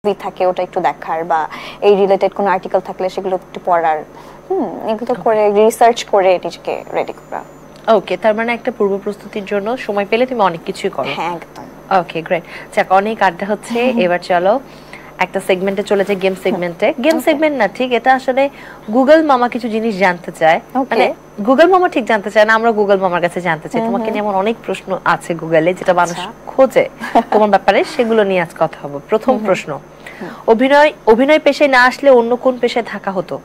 Movie থাকে ওটা একটু দেখার, বা এই রিলেটেড কোনো আর্টিকেল থাকলে সেগুলো একটু পড়ার, এগুলো করে রিসার্চ করে নিজেকে রেডি করা। ওকে, তার মানে একটা পূর্ব প্রস্তুতির জন্য সময় পেলে তুমি অনেক কিছুই করো। হ্যাঁ একদম। ওকে গ্রেট, যাক অনেক আড্ডা হচ্ছে, এবার চলো একটা সেগমেন্টে চলে যাই, গেম সেগমেন্টে। গেম সেগমেন্ট না ঠিক, এটা আসলে গুগল মামা কিছু জিনিস জানতে চায়, মানে গুগল মামা ঠিক জানতে চায় না, আমরা গুগল মামার কাছে জানতে চাই তোমাকে নিয়ে এমন অনেক প্রশ্ন আছে গুগলে যেটা মানুষ খোঁজে তোমার ব্যাপারে, সেগুলো নিয়ে আজ কথা হবে। প্রথম প্রশ্ন, অভিনয় পেশায় না আসলে অন্য কোন পেশায় থাকা হতো?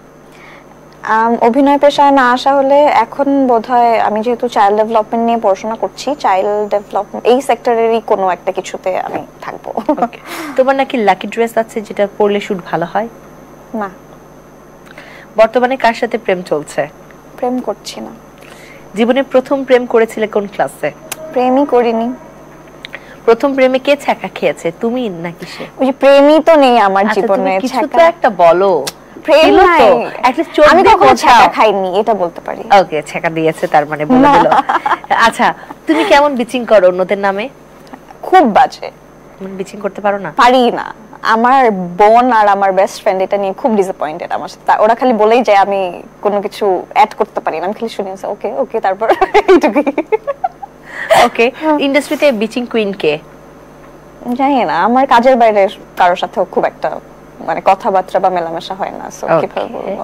অভিনয় পেশায় না আসা হলে এখন বোধহয় আমি যেহেতু চাইল্ড ডেভেলপমেন্ট নিয়ে পড়াশোনা করছি, চাইল্ড ডেভেলপমেন্ট এই সেক্টরেরই কোনো একটা কিছুতে আমি থাকবো। তোমার নাকি লাকি ড্রেস আছে যেটা পরলে শুট ভালো হয়? না। বর্তমানে কার সাথে প্রেম চলছে? প্রেম করছি না। জীবনে প্রথম প্রেম করেছিলে কোন ক্লাসে? প্রেমই করিনি। প্রথম প্রেমে কে ছ্যাঁকা খেয়েছে, তুমি নাকি সে? ওই যে প্রেমই তো নেই আমার জীবনে। কিছু তো একটা বলো। প্রেম নাই, আমি কখনো ছ্যাঁকা খাইনি এটা বলতে পারি। ওকে, ছ্যাঁকা দিয়েছে তার মানে বলে দিল। আচ্ছা, তুমি কেমন বিচিং করো অন্যদের নামে? খুব বাজে। বিচিং করতে পারো না? পারি না। আমার বোন আর আমার বেস্ট ফ্রেন্ড এটা নিয়ে খুব ডিসঅ্যাপয়েন্টেড আমার সাথে। ওরা খালি বলেই যায় আমি কোনো কিছু অ্যাড করতে পারি না, আমি খালি শুনি ওকে ওকে তারপর এইটুকুই। ওকে, ইন্ডাস্ট্রিতে বিচিং কুইন কে? জানি না, আমার কাজের বাইরে কারোর সাথেও খুব একটা মানে কথাবার্তা বা মেলামেশা হয় না, সো কিভাবে বলবো।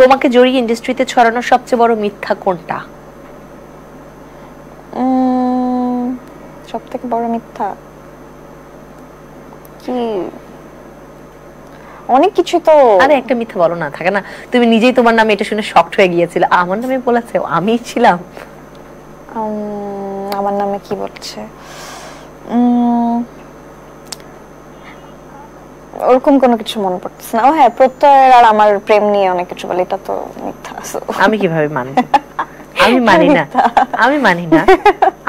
তোমাকে জড়িয়ে ইন্ডাস্ট্রিতে ছড়ানো সবচেয়ে বড় মিথ্যা কোনটা? সবথেকে বড় মিথ্যা কি? অনেক কিছু তো। আরে একটা মিথ্যা বলো না, থাকে না তুমি নিজেই তোমার নামে এটা শুনে শকড হয়ে গিয়েছিলে, আমার নামে বলেছে, আমিই ছিলাম। আমার নামে কি বলছে? ওরকম কোনো কিছু মনে পড়তেছে না। ও হ্যাঁ, প্রত্যয়ের আর আমার প্রেম নিয়ে অনেক কিছু বলে, এটা তো মিথ্যা। আমি কিভাবে মানব? আমি মানি না, আমি মানি না।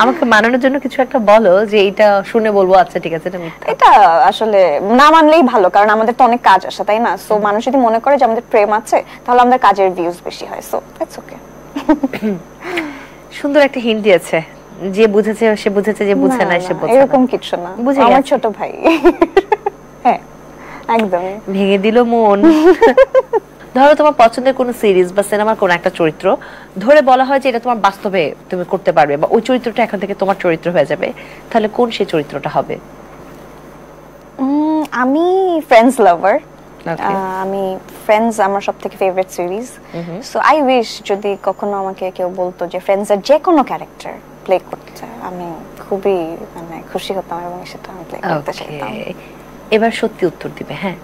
আমাকে মানানোর জন্য কিছু একটা বলো যে এটা শুনে বলবো আচ্ছা ঠিক আছে এটা মিথ্যা। এটা আসলে না মানলেই ভালো, কারণ আমাদের তো অনেক কাজ আছে তাই না? সো মানুষ যদি মনে করে যে আমাদের প্রেম আছে তাহলে আমাদের কাজের ভিউজ বেশি হয়, সো ইটস ওকে। সুন্দর একটা হিন্ট দিয়েছে, যে বুঝেছে সে বুঝেছে, যে বুঝে না সে বুঝে না, এরকম কিছু না। আমার ছোট ভাই। হ্যাঁ একদম ভেঙে দিল মন। ধরো তোমার পছন্দের কোনো সিরিজ বা সিনেমার কোনো একটা চরিত্র ধরে বলা হয় যে এটা তোমার বাস্তবে তুমি করতে পারবে, বা ওই চরিত্রটা এখন থেকে তোমার চরিত্র হয়ে যাবে, তাহলে কোন সেই চরিত্রটা হবে? আমি ফ্রেন্ডস লাভার। আমি ফ্রেন্ডস আমার সবথেকে favourite series, so I wish যদি কখনো আমাকে কেউ বলতো যে ফ্রেন্ডস এর যে কোনো ক্যারেক্টার প্লে করতে, আমি খুবই মানে খুশি হতাম এবং সেটা আমি প্লে করতে চাইতাম। এবার সত্যি উত্তর দিবে, হ্যাঁ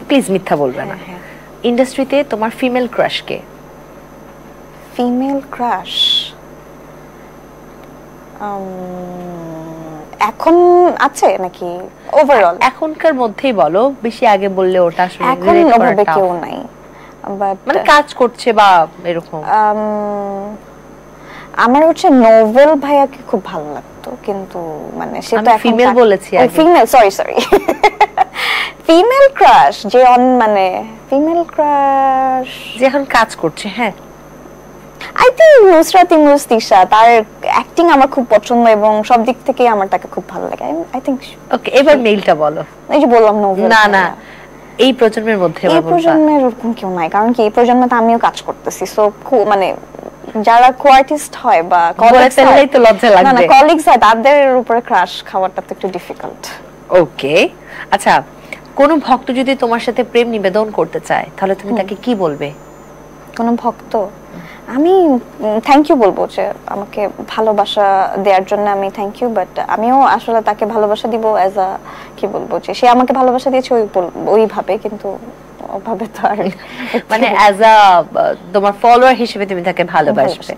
প্লিজ মিথ্যা বলবে না। ইন্ডাস্ট্রিতে তোমার ফিমেল ক্রাশ কে? ফিমেল ক্রাশ এখন আছে নাকি ওভারঅল? এখনকার মধ্যেই বলো, বেশি আগে বললে ওটা আসলে এখন ওভাবে কেউ নাই, বাট মানে কাজ করছে বা এরকম। আমার হচ্ছে নোভেল ভাইয়াকে খুব ভালো লাগতো, কিন্তু মানে সেটা এখন ফিমেল বলেছি আগে। ফিমেল, সরি ফিমেল ক্রাশ যে মানে ফিমেল ক্রাশ যে এখন কাজ করছে, হ্যাঁ আই থিংক নুসরাত ইমরোজ তিশা, তার অ্যাক্টিং আমার খুব পছন্দ এবং সব দিক থেকে আমার তাকে খুব ভালো লাগে। আই থিংক ওকে, এবার মেইলটা বলো। এই যে বললাম নোভেল। না এই প্রজন্মের মধ্যে এই প্রজন্মের এরকম কেউ নাই, কারণ কি এই প্রজন্মে আমিও কাজ করতেছি, সো মানে যারা কো-আর্টিস্ট হয় বা কলিগস হয় তো লজ্জা লাগবে, না কলিগস হয় তাদের উপরে ক্রাশ খাওয়াটা তো একটু ডিফিকাল্ট। ওকে আচ্ছা, কোন ভক্ত যদি তোমার সাথে প্রেম নিবেদন করতে চায় তাহলে তুমি তাকে কি বলবে? কোন ভক্ত? আমি থ্যাংক ইউ বলবো, যে আমাকে ভালোবাসা দেওয়ার জন্য আমি থ্যাংক ইউ, বাট আমিও আসলে তাকে ভালোবাসা দিব অ্যাজ আ কি বলবো, যে সে আমাকে ভালোবাসা দিয়েছে ওইভাবে, কিন্তু ওভাবে তো আর মানে অ্যাজ আ তোমার ফলোয়ার হিসেবে তুমি তাকে ভালোবাসবে,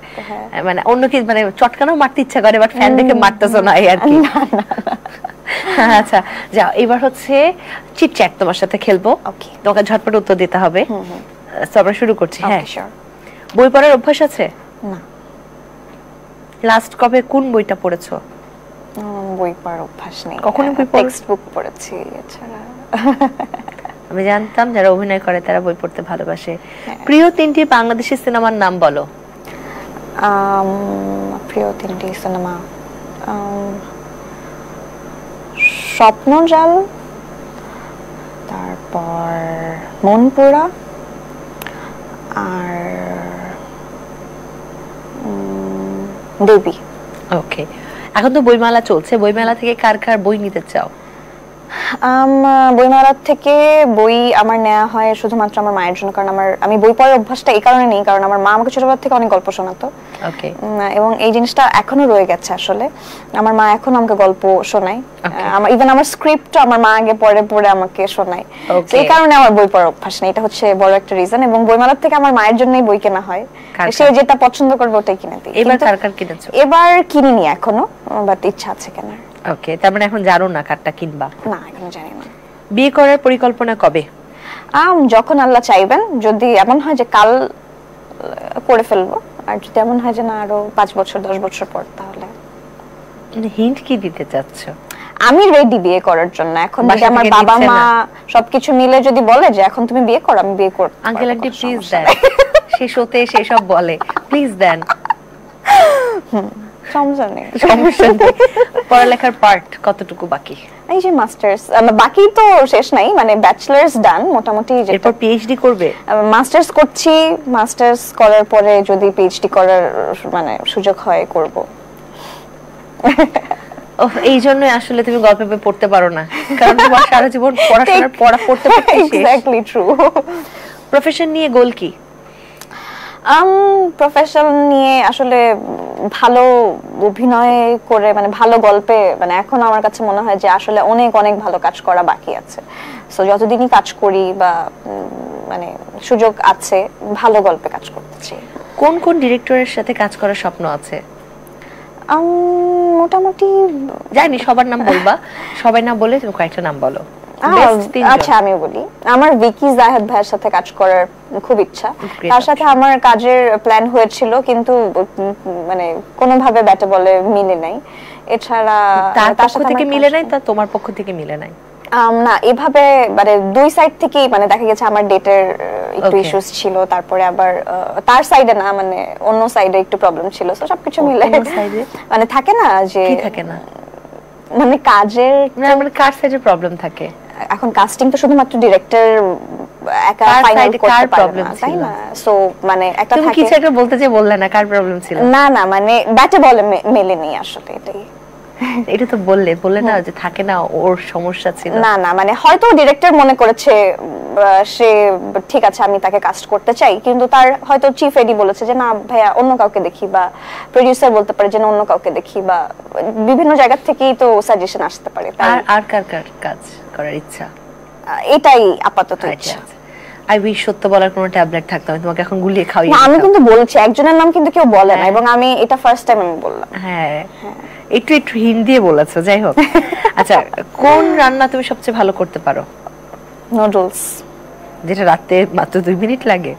মানে অন্য কি মানে চটকানো মারতে ইচ্ছা করে বাট ফ্যান দেখে মারতেছো না এই আর কি? আচ্ছা যাও, এবার হচ্ছে চিট চ্যাট তোমার সাথে খেলবো, তোমাকে ঝটপট উত্তর দিতে হবে। সো আমরা শুরু করছি। হ্যাঁ, বই পড়ার অভ্যাস আছে? না। লাস্ট কবে কোন বইটা পড়েছো? বই পড়ার অভ্যাস নেই, কখনো বই টেক্সট বুক পড়েছি এছাড়া। আমি জানতাম যারা অভিনয় করে তারা বই পড়তে ভালোবাসে। প্রিয় তিনটি বাংলাদেশি সিনেমার নাম বলো। প্রিয় তিনটি সিনেমা, স্বপ্নজাল, তার তারপর মনপুরা আর দেবী। ওকে, এখন তো বইমেলা চলছে, বইমেলা থেকে কার কার বই নিতে চাও? বইমেলার থেকে বই আমার নেওয়া হয় শুধুমাত্র আমার মায়ের জন্য, কারণ আমি বই পড়ার অভ্যাসটা এই কারণে নেই, কারণ আমার মা আমাকে ছোটবেলা থেকে অনেক গল্প শোনাতো। ওকে, এবং এই জিনিসটা এখনো রয়ে গেছে। আসলে আমার মা এখন আমাকে গল্প শোনায়, ইভেন আমার স্ক্রিপ্ট আমার মা আগে পড়ে পড়ে আমাকে শোনায়। এই কারণে আমার বই পড়ার অভ্যাস নেই, এটা হচ্ছে বড় একটা রিজন। এবং বইমেলার থেকে আমার মায়ের জন্যই বই কেনা হয়, সে যেটা পছন্দ করবে ওটাই কিনে দিই। এবার কার কার কিনেছো? এবার কিনিনি এখনো, বাট ইচ্ছা আছে কেনার। ওকে, তার মানে এখন জানো না কারটা কিনবা? না, এখনো জানি না। বিয়ে করার পরিকল্পনা কবে? যখন আল্লাহ চাইবেন। যদি এমন হয় যে কাল করে ফেলবো, আর যদি এমন হয় যে না আরো 5 বছর 10 বছর পর, তাহলে। হিন্ট কি দিতে চাচ্ছ? আমি রেডি বিয়ে করার জন্য। এখন যদি আমার বাবা মা সবকিছু মিলে যদি বলে যে এখন তুমি বিয়ে করো, আমি বিয়ে করব। আঙ্কেল আন্টি প্লিজ দেন, শেষ হতে সেসব বলে, প্লিজ দেন। সমস্যা নেই। পড়ালেখার পার্ট কতটুকু বাকি? এই যে মাস্টার্স, বাকি তো শেষ নাই, মানে ব্যাচেলার্স ডান মোটামুটি। এরপর পিএইচডি করবে? মাস্টার্স করছি, মাস্টার্স করার পরে যদি পিএইচডি করার মানে সুযোগ হয় করব। এই জন্য আসলে তুমি গল্প পড়তে পারো না, কারণ তোমার সারা জীবন পড়াশোনার পড়তে এক্স্যাক্টলি ট্রু। প্রফেশন নিয়ে গোল কি? প্রফেশন নিয়ে আসলে ভালো অভিনয় করে, মানে ভালো গল্পে, মানে এখন আমার কাছে মনে হয় যে আসলে অনেক অনেক ভালো কাজ করা বাকি আছে। সো যতদিনই কাজ করি বা মানে সুযোগ আছে, ভালো গল্পে কাজ করতেছি। কোন কোন ডিরেক্টরের সাথে কাজ করার স্বপ্ন আছে? মোটামুটি জানি, সবার নাম বলবা, সবাই না বলে তুমি কয়েকটা নাম বলো। আচ্ছা, আমিও বলি। আমার ভিকি জাহেদ ভাইয়ের সাথে কাজ করার খুব ইচ্ছা। তার সাথে আমার কাজের প্ল্যান হয়েছিল, কিন্তু মানে কোনোভাবে ব্যাটে বলে মিলে নাই। এছাড়া তার পক্ষ থেকে মিলে নাই, তা তোমার পক্ষ থেকে মিলে নাই? না, এভাবে মানে দুই সাইড থেকেই, মানে দেখা গেছে আমার ডেটের একটু ইস্যুস ছিল, তারপরে আবার তার সাইডে না, মানে অন্য সাইডে একটু প্রবলেম ছিল। সো সবকিছু মিলে মানে থাকে না যে, কি থাকে না, মানে কাজের মানে কার সাইডে প্রবলেম থাকে। এখন কাস্টিং তো শুধুমাত্র ডিরেক্টর একা ফাইনাল করতে পারে না, তাই না? সো মানে একটা থাকে। তুমি কিছু একটা বলতে যে বললে না, কার প্রবলেম ছিল? না না, মানে ব্যাটে বলে মেলেনি আসলে, এটাই। এটা তো বললে না যে থাকে না, ওর সমস্যা ছিল। না না, মানে হয়তো ডিরেক্টর মনে করেছে সে ঠিক আছে, আমি তাকে কাস্ট করতে চাই, কিন্তু তার হয়তো চিফ এডি বলেছে যে না ভাইয়া অন্য কাউকে দেখি, বা প্রোডিউসার বলতে পারে যে না অন্য কাউকে দেখি, বা বিভিন্ন জায়গা থেকেই তো সাজেশন আসতে পারে। আর কার কাজ করার ইচ্ছা? এটাই আপাতত ইচ্ছা। আই উইশ সত্য বলার কোনো ট্যাবলেট থাকতো, আমি তোমাকে এখন গুলিয়ে খাওয়াই। না, আমি কিন্তু বলছি, একজনের নাম কিন্তু কেউ বলে না, এবং আমি এটা ফার্স্ট টাইম আমি বললাম। হ্যাঁ, একটু হিন্দি দিয়ে বলেছো, যাই হোক। আচ্ছা, কোন রান্না তুমি সবচেয়ে ভালো করতে পারো? নুডলস। যেটা রাতে মাত্র 2 মিনিট লাগে?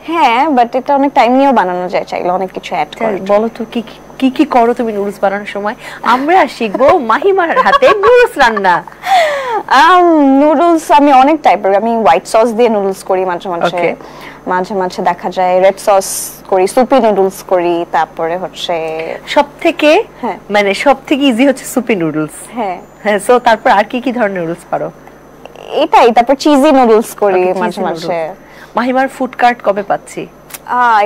হ্যাঁ, বাট এটা অনেক টাইম নিয়েও বানানো যায়, চাইলে অনেক কিছু অ্যাড করে। বলো তো কি কি করো তুমি নুডলস বানানোর সময়? আমরা শিখবো মাহিমার হাতে নুডলস রান্না। নুডলস আমি অনেক টাইপের, আমি হোয়াইট সস দিয়ে নুডলস করি মাঝে মাঝে দেখা যায় রেড সস করি, সুপি নুডলস করি, তারপরে হচ্ছে সবথেকে মানে সবথেকে ইজি হচ্ছে সুপি নুডলস। হ্যাঁ, সো তারপর আর কি কি ধরনের নুডলস পারো? এটাই, তারপর চিজি নুডলস করি মাঝে মাঝে। মাহিমার ফুড কার্ট কবে পাচ্ছি?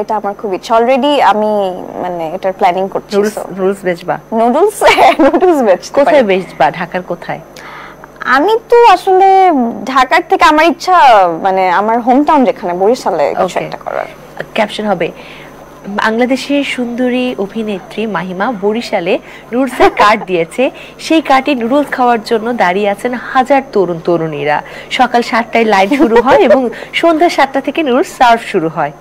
এটা আমার খুব ইচ্ছা, অলরেডি আমি মানে এটার প্ল্যানিং করছি। নুডলস বেচবা? নুডলস বেচতে। কোথায় বেচবা? ঢাকার কোথায়? আমি তো আসলে ঢাকার থেকে আমার ইচ্ছা মানে আমার হোম টাউন যেখানে, বরিশালে কিছু একটা করার। ক্যাপশন হবে বাংলাদেশের সুন্দরী অভিনেত্রী মাহিমা বরিশালে নুডলসের কার্ড দিয়েছে, সেই কার্ডে নুডলস খাওয়ার জন্য দাঁড়িয়ে আছেন হাজার তরুণীরা। সকাল 7টায় লাইন শুরু হয় এবং সন্ধ্যা 7টা থেকে নুডলস সার্ভ শুরু হয়।